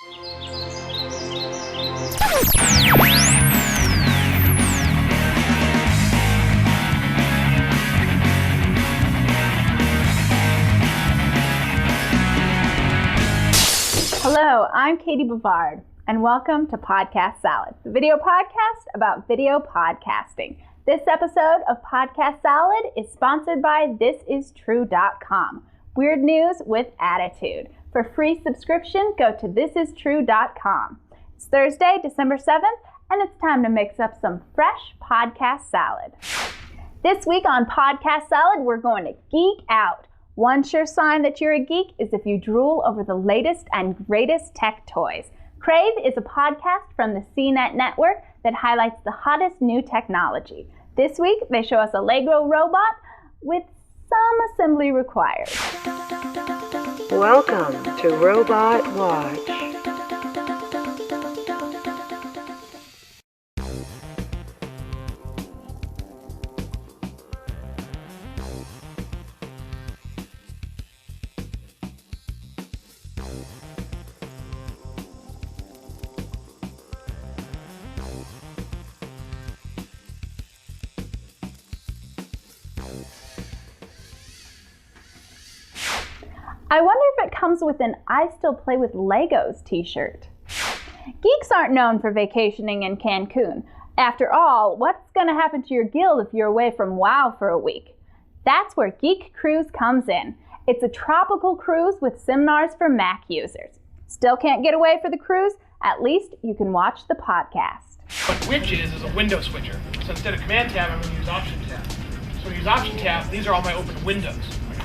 Hello, I'm Katie Bavard, and welcome to Podcast Salad, the video podcast about video podcasting. This episode of Podcast Salad is sponsored by ThisIsTrue.com. Weird news with attitude. For free subscription, go to ThisIsTrue.com. It's Thursday, December 7th, and it's time to mix up some fresh podcast salad. This week on Podcast Salad, we're going to geek out. One sure sign that you're a geek is if you drool over the latest and greatest tech toys. Crave is a podcast from the CNET network that highlights the hottest new technology. This week, they show us a Lego robot with some assembly required. Welcome to Robot Watch. I wonder if it comes with an I Still Play with Legos t-shirt. Geeks aren't known for vacationing in Cancun. After all, what's going to happen to your guild if you're away from WoW for a week? That's where Geek Cruise comes in. It's a tropical cruise with seminars for Mac users. Still can't get away for the cruise? At least you can watch the podcast. What Which is a window switcher. So instead of Command Tab, I'm going to use Option Tab. So when I use Option Tab, these are all my open windows.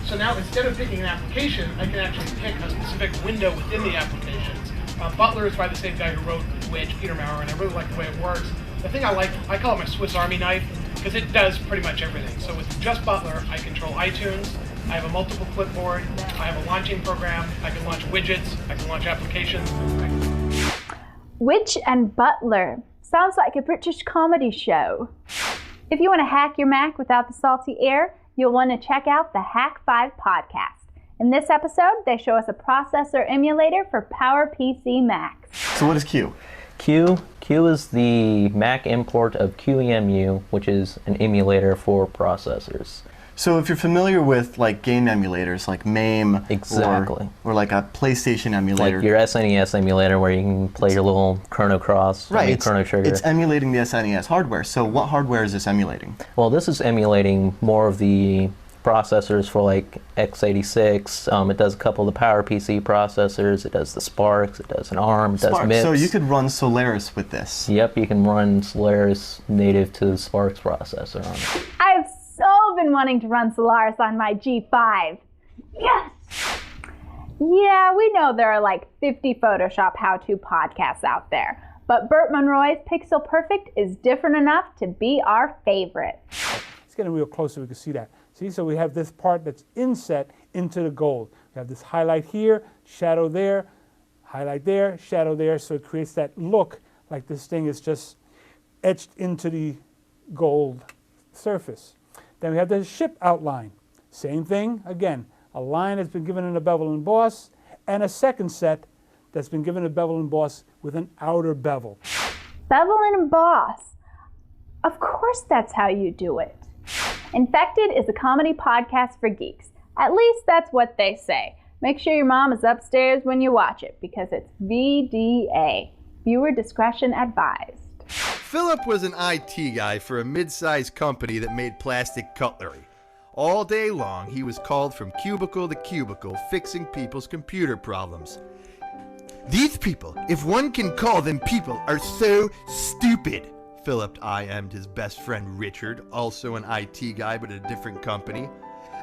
So now instead of picking an application, I can actually pick a specific window within the applications. Butler is by the same guy who wrote Which, Peter Maurer, and I really like the way it works. The thing I like, I call it my Swiss Army knife, because it does pretty much everything. So with just Butler, I control iTunes, I have a multiple clipboard, I have a launching program, I can launch widgets, I can launch applications. Which and Butler. Sounds like a British comedy show. If you want to hack your Mac without the salty air, you'll want to check out the Hack 5 podcast. In this episode, they show us a processor emulator for PowerPC Macs. So what is Q? Q is the Mac import of QEMU, which is an emulator for processors. So if you're familiar with like game emulators like MAME Exactly. or like a PlayStation emulator. Like your SNES emulator where you can play your little Chrono Cross, right, Chrono Trigger. It's emulating the SNES hardware. So what hardware is this emulating? Well, this is emulating more of the processors for like x86. It does a couple of the PowerPC processors. It does the Sparks. It does an ARM. It does MIPS. So you could run Solaris with this. Yep, you can run Solaris native to the Sparks processor on it. I've so been wanting to run Solaris on my G5. Yes! Yeah, we know there are like 50 Photoshop how-to podcasts out there, but Burt Monroy's Pixel Perfect is different enough to be our favorite. Let's get in real close so we can see that. See, so we have this part that's inset into the gold. We have this highlight here, shadow there, highlight there, shadow there, so it creates that look like this thing is just etched into the gold surface. Then we have the ship outline. Same thing, again, a line that's been given in a bevel and emboss, and a second set that's been given a bevel and emboss with an outer bevel. Bevel and emboss. Of course that's how you do it. Infected is a comedy podcast for geeks. At least that's what they say. Make sure your mom is upstairs when you watch it, because it's VDA. Viewer discretion advised. Philip was an IT guy for a mid-sized company that made plastic cutlery. All day long, he was called from cubicle to cubicle, fixing people's computer problems. These people, if one can call them people, are so stupid, Philip IM'd his best friend Richard, also an IT guy but at a different company.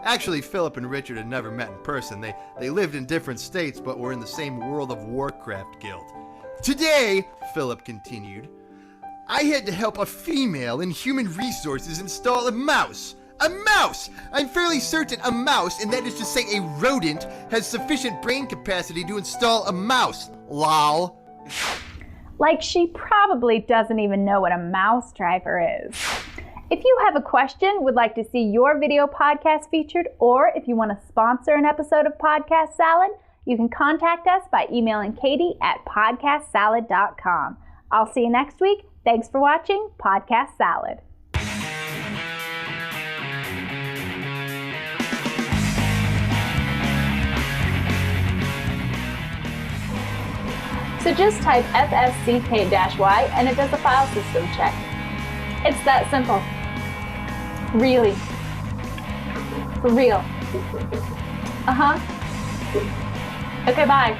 Actually, Philip and Richard had never met in person. They lived in different states but were in the same World of Warcraft guild. Today, Philip continued, I had to help a female in human resources install a mouse. A mouse! I'm fairly certain a mouse, and that is to say a rodent, has sufficient brain capacity to install a mouse. Lol. Like she probably doesn't even know what a mouse driver is. If you have a question, would like to see your video podcast featured, or if you want to sponsor an episode of Podcast Salad, You can contact us by emailing Katie at podcastsalad.com. I'll see you next week. Thanks for watching Podcast Salad. So just type FSCK-Y and it does a file system check. It's that simple. Really. For real. Okay, bye.